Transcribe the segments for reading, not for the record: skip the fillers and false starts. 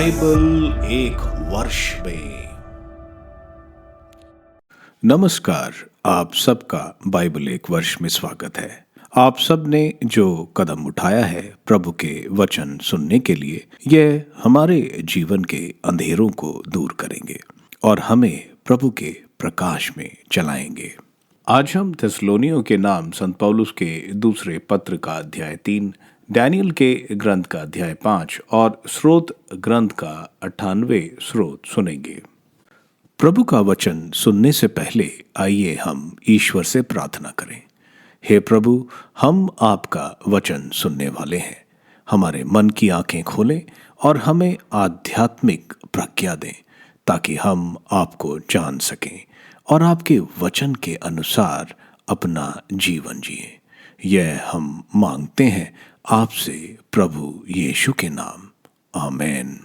Bible एक वर्ष में। नमस्कार, आप सबका बाइबल एक वर्ष में स्वागत है। आप सब ने जो कदम उठाया है प्रभु के वचन सुनने के लिए, यह हमारे जीवन के अंधेरों को दूर करेंगे और हमें प्रभु के प्रकाश में चलाएंगे। आज हम थिस्सलुनीयों के नाम संत पौलुस के दूसरे पत्र का अध्याय 3, डैनियल के ग्रंथ का अध्याय 5 और स्रोत ग्रंथ का 98वें स्रोत सुनेंगे। प्रभु का वचन सुनने से पहले आइए हम ईश्वर से प्रार्थना करें। हे प्रभु, हम आपका वचन सुनने वाले हैं। हमारे मन की आंखें खोलें और हमें आध्यात्मिक प्रज्ञा दें ताकि हम आपको जान सकें और आपके वचन के अनुसार अपना जीवन जिएं। यह हम मांगते हैं आपसे प्रभु यीशु के नाम, आमीन।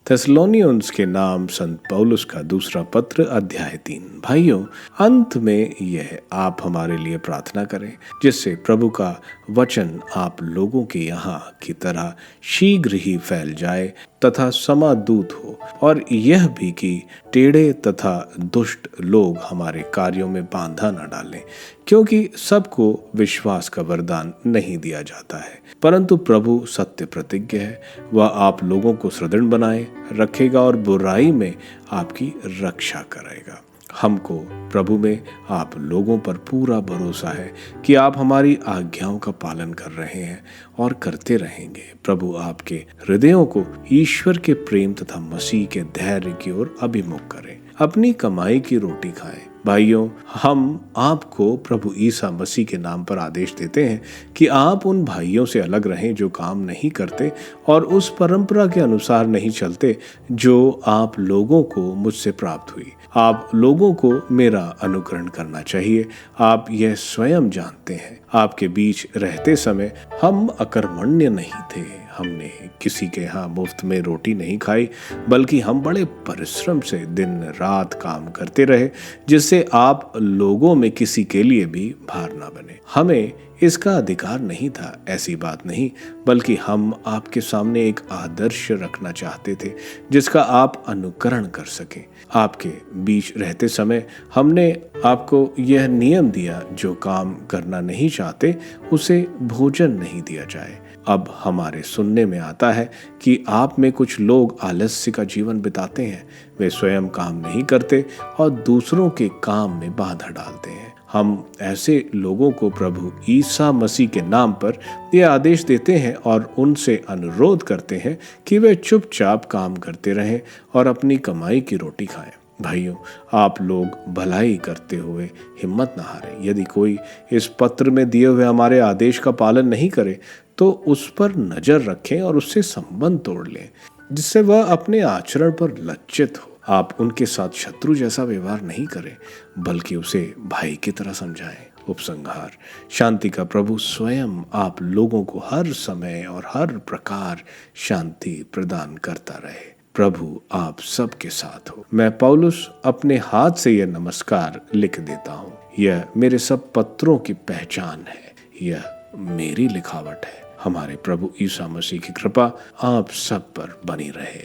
थिस्सलुनीयंस के नाम संत पौलुस का दूसरा पत्र अध्याय 3। भाइयों, अंत में यह आप हमारे लिए प्रार्थना करें जिससे प्रभु का वचन आप लोगों के यहाँ की तरह शीघ्र ही फैल जाए तथा समादूत हो, और यह भी कि टेढ़े तथा दुष्ट लोग हमारे कार्यों में बाधा न डालें, क्योंकि सबको विश्वास का वरदान नहीं दिया जाता है, परंतु प्रभु सत्य प्रतिज्ञ है। वह आप लोगों को सुदृढ़ बनाए रखेगा और बुराई में आपकी रक्षा करेगा। हमको प्रभु में आप लोगों पर पूरा भरोसा है कि आप हमारी आज्ञाओं का पालन कर रहे हैं और करते रहेंगे। प्रभु आपके हृदयों को ईश्वर के प्रेम तथा मसीह के धैर्य की ओर अभिमुख करें। अपनी कमाई की रोटी खाएं। भाइयों, हम आपको प्रभु ईसा मसीह के नाम पर आदेश देते हैं कि आप उन भाइयों से अलग रहें जो काम नहीं करते और उस परंपरा के अनुसार नहीं चलते जो आप लोगों को मुझसे प्राप्त हुई। आप लोगों को मेरा अनुकरण करना चाहिए। आप यह स्वयं जानते हैं, आपके बीच रहते समय हम अकर्मण्य नहीं थे। हमने किसी के यहाँ मुफ्त में रोटी नहीं खाई, बल्कि हम बड़े परिश्रम से दिन रात काम करते रहे, जिससे आप लोगों में किसी के लिए भी भार ना बने। हमें इसका अधिकार नहीं था, ऐसी बात नहीं, बल्कि हम आपके सामने एक आदर्श रखना चाहते थे जिसका आप अनुकरण कर सकें। आपके बीच रहते समय हमने आपको यह नियम दिया, जो काम करना नहीं चाहते उसे भोजन नहीं दिया जाए। अब हमारे सुनने में आता है कि आप में कुछ लोग आलस्य का जीवन बिताते हैं। वे स्वयं काम नहीं करते और दूसरों के काम में बाधा डालते हैं। हम ऐसे लोगों को प्रभु ईसा मसीह के नाम पर यह आदेश देते हैं और उनसे अनुरोध करते हैं कि वे चुपचाप काम करते रहें और अपनी कमाई की रोटी खाएं। भाइयों, आप लोग भलाई करते हुए हिम्मत न हारें। यदि कोई इस पत्र में दिए हुए हमारे आदेश का पालन नहीं करे तो उस पर नजर रखें और उससे संबंध तोड़ लें, जिससे वह अपने आचरण पर लज्जित हो। आप उनके साथ शत्रु जैसा व्यवहार नहीं करें, बल्कि उसे भाई की तरह समझाएं। उपसंहार, शांति का प्रभु स्वयं आप लोगों को हर समय और हर प्रकार शांति प्रदान करता रहे। प्रभु आप सबके साथ हो। मैं पौलुस अपने हाथ से यह नमस्कार लिख देता हूँ। यह मेरे सब पत्रों की पहचान है। यह मेरी लिखावट है। हमारे प्रभु ईसा मसीह की कृपा आप सब पर बनी रहे।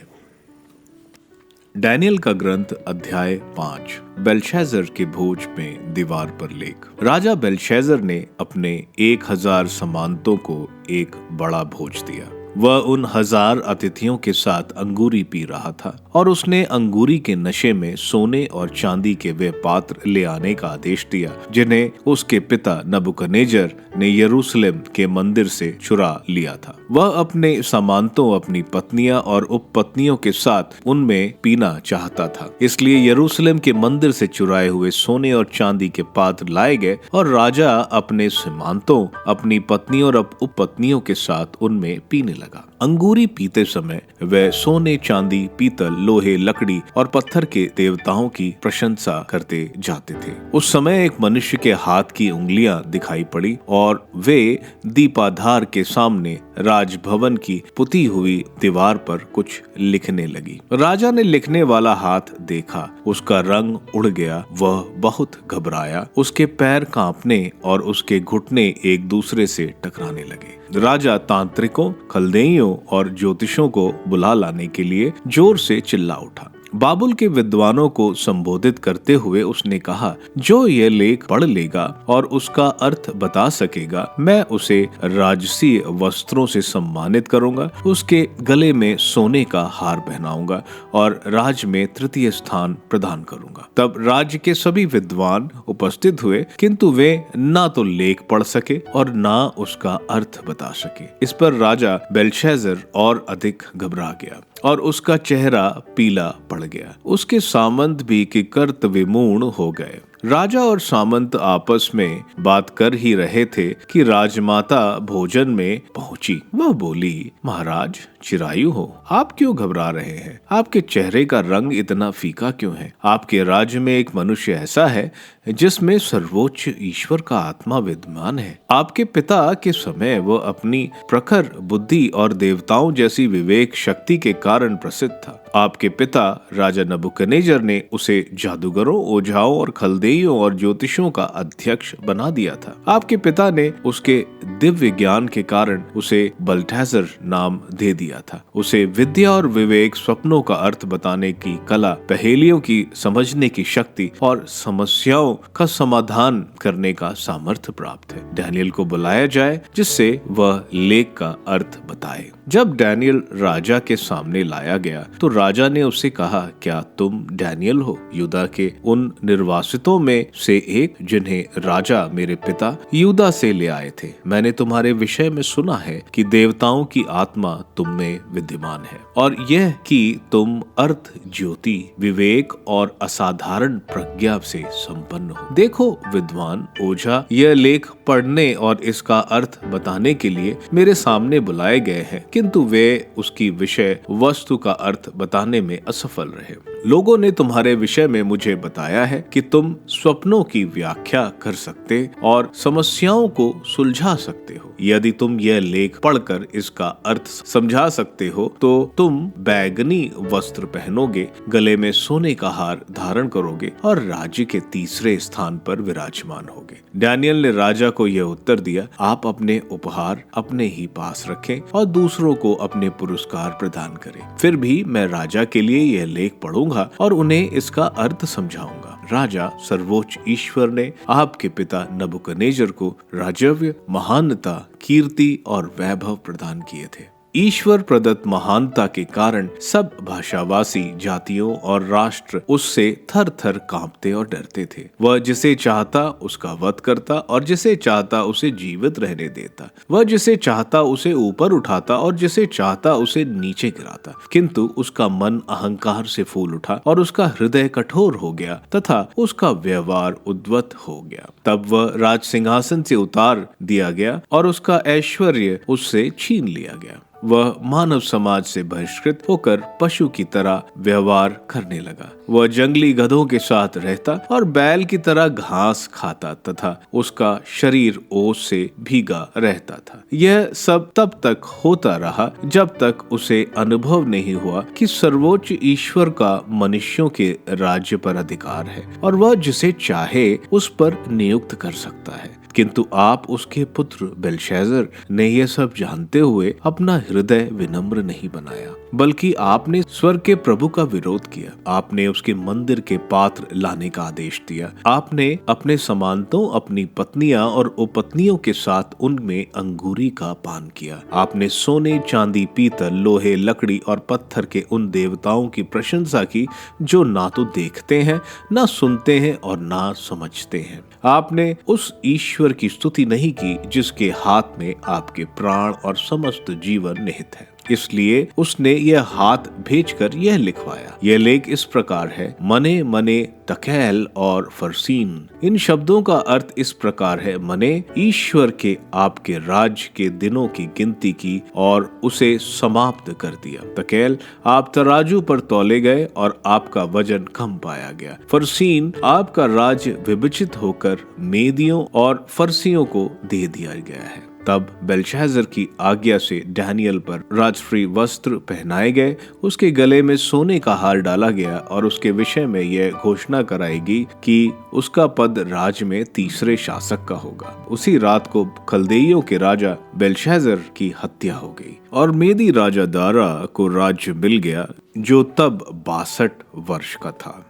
डैनियल का ग्रंथ अध्याय 5। बेलशैजर के भोज में दीवार पर लेख। राजा बेलशैजर ने अपने 1000 सामंतों को एक बड़ा भोज दिया। वह उन 1000 अतिथियों के साथ अंगूरी पी रहा था और उसने अंगूरी के नशे में सोने और चांदी के वे पात्र ले आने का आदेश दिया जिन्हें उसके पिता नबूकदनेस्सर ने यरूशलेम के मंदिर से चुरा लिया था। वह अपने सामंतों, अपनी पत्नियां और उपपत्नियों के साथ उनमें पीना चाहता था। इसलिए यरूशलेम के मंदिर से चुराए हुए सोने और चांदी के पात्र लाए गए और राजा अपने सामंतों, अपनी पत्नियों और उपपत्नियों के साथ उनमें पीने लगा। अंगूरी पीते समय वह सोने, चांदी, पीतल, लोहे, लकड़ी और पत्थर के देवताओं की प्रशंसा करते जाते थे। उस समय एक मनुष्य के हाथ की उंगलियां दिखाई पड़ी और वे दीपाधार के सामने राजभवन की पुती हुई दीवार पर कुछ लिखने लगी। राजा ने लिखने वाला हाथ देखा, उसका रंग उड़ गया, वह बहुत घबराया, उसके पैर कांपने और उसके घुटने एक दूसरे से टकराने लगे। राजा तांत्रिकों, खलदेइयों पत्नियों और ज्योतिषों को बुला लाने के लिए जोर से चिल्ला उठा। बाबुल के विद्वानों को संबोधित करते हुए उसने कहा, जो यह लेख पढ़ लेगा और उसका अर्थ बता सकेगा, मैं उसे राजसीय वस्त्रों से सम्मानित करूंगा, उसके गले में सोने का हार पहनाऊंगा और राज में तृतीय स्थान प्रदान करूंगा। तब राज्य के सभी विद्वान उपस्थित हुए, किंतु वे ना तो लेख पढ़ सके और ना उसका अर्थ बता सके। इस पर राजा बेल्शेजर और अधिक घबरा गया और उसका चेहरा पीला पड़ गया। उसके सामंत भी किकर्त विमूढ़ हो गए। राजा और सामंत आपस में बात कर ही रहे थे कि राजमाता भोजन में पहुंची। वह बोली, महाराज चिरायु हो, आप क्यों घबरा रहे हैं? आपके चेहरे का रंग इतना फीका क्यों है? आपके राज्य में एक मनुष्य ऐसा है जिसमें सर्वोच्च ईश्वर का आत्मा विद्यमान है। आपके पिता के समय वो अपनी प्रखर बुद्धि और देवताओं जैसी विवेक शक्ति के कारण प्रसिद्ध था। आपके पिता राजा नबूकदनेस्सर ने उसे जादूगरों, ओझाओं और खलदेइयों और ज्योतिषों का अध्यक्ष बना दिया था। आपके पिता ने उसके दिव्य ज्ञान के कारण उसे बेल्शेजर नाम दे दिया था। उसे विद्या और विवेक, स्वप्नों का अर्थ बताने की कला, पहेलियों की समझने की शक्ति और समस्याओं का समाधान करने का सामर्थ्य प्राप्त है। डैनियल को बुलाया जाए जिससे वह लेख का अर्थ बताए। जब डैनियल राजा के सामने लाया गया तो राजा ने उससे कहा, क्या तुम डैनियल हो, यूदा के उन निर्वासितों में से एक जिन्हें राजा मेरे पिता यूदा से ले आए थे? मैंने तुम्हारे विषय में सुना है कि देवताओं की आत्मा तुम में विद्यमान है और यह कि तुम अर्थ, ज्योति, विवेक और असाधारण प्रज्ञा से संपन्न हो। देखो विद्वान ओझा यह लेख पढ़ने और इसका अर्थ बताने के लिए मेरे सामने बुलाए गए हैं, किंतु वे उसकी विषय वस्तु का अर्थ बताने में असफल रहे। लोगों ने तुम्हारे विषय में मुझे बताया है कि तुम स्वप्नों की व्याख्या कर सकते और समस्याओं को सुलझा सकते हो। यदि तुम यह लेख पढ़कर इसका अर्थ समझा सकते हो तो तुम बैगनी वस्त्र पहनोगे, गले में सोने का हार धारण करोगे और राज्य के तीसरे स्थान पर विराजमान होगे। डैनियल ने राजा को यह उत्तर दिया, आप अपने उपहार अपने ही पास रखें और दूसरों को अपने पुरस्कार प्रदान करें। फिर भी मैं राजा के लिए यह लेख पढ़ूंगा और उन्हें इसका अर्थ समझाऊंगा। राजा सर्वोच्च ईश्वर ने आपके पिता नबूकदनेस्सर को राजव्य, महानता, कीर्ति और वैभव प्रदान किए थे। ईश्वर प्रदत्त महानता के कारण सब भाषावासी, जातियों और राष्ट्र उससे थर थर कांपते और डरते थे। वह जिसे चाहता उसका वध करता और जिसे चाहता उसे जीवित रहने देता। वह जिसे चाहता उसे ऊपर उठाता और जिसे चाहता उसे नीचे गिराता। किंतु उसका मन अहंकार से फूल उठा और उसका हृदय कठोर हो गया तथा उसका व्यवहार उद्वत हो गया। तब वह राज सिंहासन से उतार दिया गया और उसका ऐश्वर्य उससे छीन लिया गया। वह मानव समाज से बहिष्कृत होकर पशु की तरह व्यवहार करने लगा। वह जंगली गधों के साथ रहता और बैल की तरह घास खाता तथा उसका शरीर ओस से भीगा रहता था। यह सब तब तक होता रहा जब तक उसे अनुभव नहीं हुआ कि सर्वोच्च ईश्वर का मनुष्यों के राज्य पर अधिकार है और वह जिसे चाहे उस पर नियुक्त कर सकता है। किंतु आप उसके पुत्र बेल्शेजर ने यह सब जानते हुए अपना हृदय विनम्र नहीं बनाया, बल्कि आपने स्वर्ग के प्रभु का विरोध किया। आपने उसके मंदिर के पात्र लाने का आदेश दिया। आपने अपने समानतों, अपनी पत्नियां और उपपत्नियों के साथ उनमें अंगूरी का पान किया। आपने सोने, चांदी, पीतल, लोहे, लकड़ी और पत्थर के उन देवताओं की प्रशंसा की जो ना तो देखते हैं, ना सुनते हैं और ना समझते हैं। आपने उस ईश्वर की स्तुति नहीं की जिसके हाथ में आपके प्राण और समस्त जीवन निहित है। इसलिए उसने यह हाथ भेजकर यह लिखवाया। यह लेख इस प्रकार है, मने मने तकैल और फरसीन। इन शब्दों का अर्थ इस प्रकार है, मने ईश्वर के आपके राज्य के दिनों की गिनती की और उसे समाप्त कर दिया। तकैल, आप तराजू पर तौले गए और आपका वजन कम पाया गया। फरसीन, आपका राज्य विभाजित होकर मेदियों और फरसियों को दे दिया गया है। तब बेलशाजर की आज्ञा से डैनियल पर राजश्री वस्त्र पहनाए गए, उसके गले में सोने का हार डाला गया और उसके विषय में यह घोषणा कराएगी कि उसका पद राज में तीसरे शासक का होगा। उसी रात को कलदेइयों के राजा बेलशाजर की हत्या हो गई और मेदी राजा दारा को राज्य मिल गया, जो तब 62 वर्ष का था।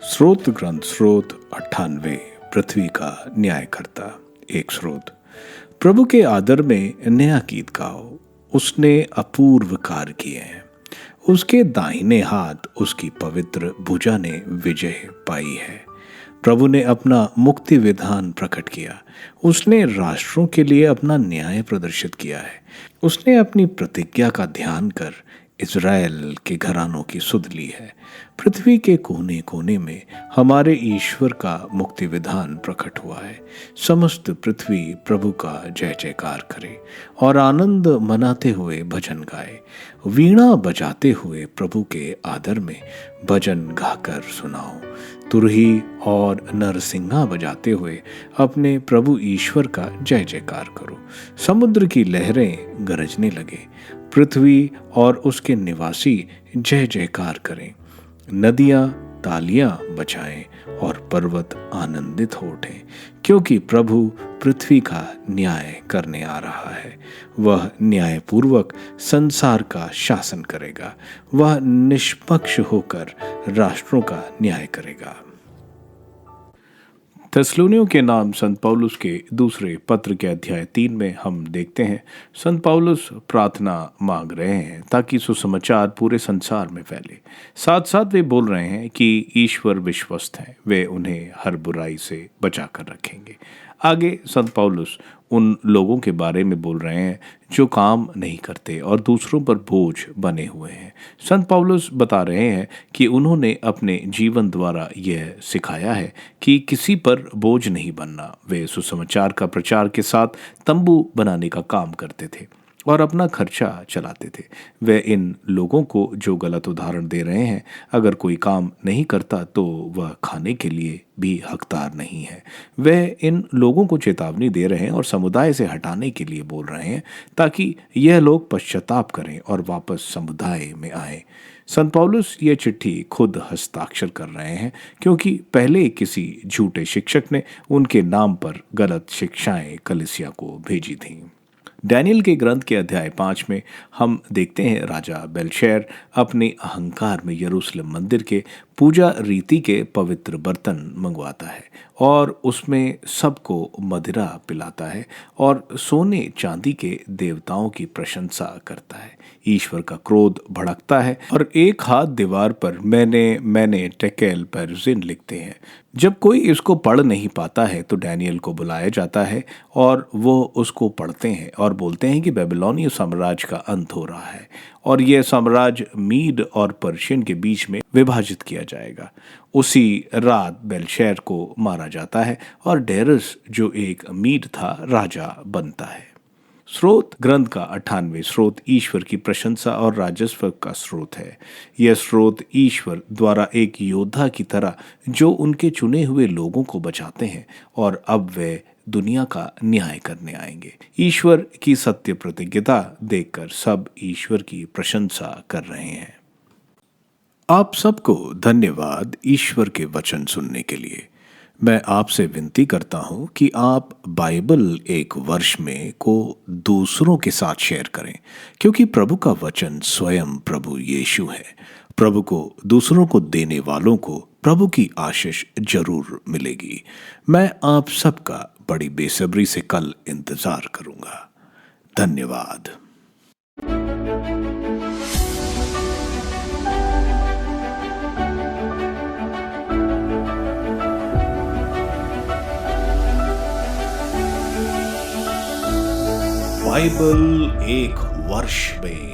स्रोत ग्रंथ स्रोत 98 पृथ्वी का न्याय करता। एक स्रोत, प्रभु के आदर में नया गीत गाओ, उसने अपूर्व कार्य किए हैं, उसके दाहिने हाथ उसकी पवित्र भुजा ने विजय पाई है। प्रभु ने अपना मुक्ति विधान प्रकट किया, उसने राष्ट्रों के लिए अपना न्याय प्रदर्शित किया है। उसने अपनी प्रतिज्ञा का ध्यान कर इज़राइल के घरानों की सुध ली है। पृथ्वी के कोने कोने में हमारे ईश्वर का मुक्ति विधान प्रकट हुआ है। समस्त पृथ्वी प्रभु का जय जयकार करे और आनंद मनाते हुए भजन गाए। वीणा बजाते हुए प्रभु के आदर में भजन गाकर सुनाओ। तुरही और नरसिंगा बजाते हुए अपने प्रभु ईश्वर का जय जयकार करो। समुद्र की लहरें गरजने लगे, पृथ्वी और उसके निवासी जय जयकार करें। नदियां तालियां बजाएं और पर्वत आनंदित हो उठें, क्योंकि प्रभु पृथ्वी का न्याय करने आ रहा है। वह न्यायपूर्वक संसार का शासन करेगा, वह निष्पक्ष होकर राष्ट्रों का न्याय करेगा। थिस्सलुनीयों के नाम संत पौलुस के दूसरे पत्र के अध्याय 3 में हम देखते हैं, संत पौलुस प्रार्थना मांग रहे हैं ताकि सुसमाचार पूरे संसार में फैले। साथ साथ वे बोल रहे हैं कि ईश्वर विश्वस्त हैं, वे उन्हें हर बुराई से बचा कर रखेंगे। आगे संत पौलुस उन लोगों के बारे में बोल रहे हैं जो काम नहीं करते और दूसरों पर बोझ बने हुए हैं। संत पौलुस बता रहे हैं कि उन्होंने अपने जीवन द्वारा यह सिखाया है कि किसी पर बोझ नहीं बनना। वे सुसमाचार का प्रचार के साथ तंबू बनाने का काम करते थे और अपना खर्चा चलाते थे। वे इन लोगों को जो गलत उदाहरण दे रहे हैं, अगर कोई काम नहीं करता तो वह खाने के लिए भी हकदार नहीं है। वे इन लोगों को चेतावनी दे रहे हैं और समुदाय से हटाने के लिए बोल रहे हैं ताकि यह लोग पश्चाताप करें और वापस समुदाय में आए। संत पौलुस ये चिट्ठी खुद हस्ताक्षर कर रहे हैं, क्योंकि पहले किसी झूठे शिक्षक ने उनके नाम पर गलत शिक्षाएं कलीसिया को भेजी थीं। डैनियल के ग्रंथ के अध्याय 5 में हम देखते हैं राजा बेलशैर अपने अहंकार में यरूशलेम मंदिर के पूजा रीति के पवित्र बर्तन मंगवाता है और उसमें सबको मदिरा पिलाता है और सोने चांदी के देवताओं की प्रशंसा करता है। ईश्वर का क्रोध भड़कता है और एक हाथ दीवार पर मैंने टेकेल पेरजिन लिखते हैं। जब कोई इसको पढ़ नहीं पाता है तो डैनियल को बुलाया जाता है और वो उसको पढ़ते हैं और बोलते हैं कि बेबीलोनीय साम्राज्य का अंत हो रहा है और यह साम्राज्य मीड और पर्शियन के बीच में विभाजित किया जाएगा। उसी रात बेलशैर को मारा जाता है और डेरस जो एक मीड था राजा बनता है। स्रोत ग्रंथ का 98 स्रोत ईश्वर की प्रशंसा और राजस्व का स्रोत है। यह स्रोत ईश्वर द्वारा एक योद्धा की तरह जो उनके चुने हुए लोगों को बचाते हैं और अब वे दुनिया का न्याय करने आएंगे। ईश्वर की सत्य प्रतिज्ञता देखकर सब ईश्वर की प्रशंसा कर रहे हैं। आप सबको धन्यवाद ईश्वर के वचन सुनने के लिए। मैं आपसे विनती करता हूं कि आप बाइबल एक वर्ष में को दूसरों के साथ शेयर करें, क्योंकि प्रभु का वचन स्वयं प्रभु यीशु है। प्रभु को दूसरों को देने वालों को प्रभु की आशीष जरूर मिलेगी। मैं आप सबका बड़ी बेसब्री से कल इंतजार करूंगा। धन्यवाद। बाइबल एक वर्ष में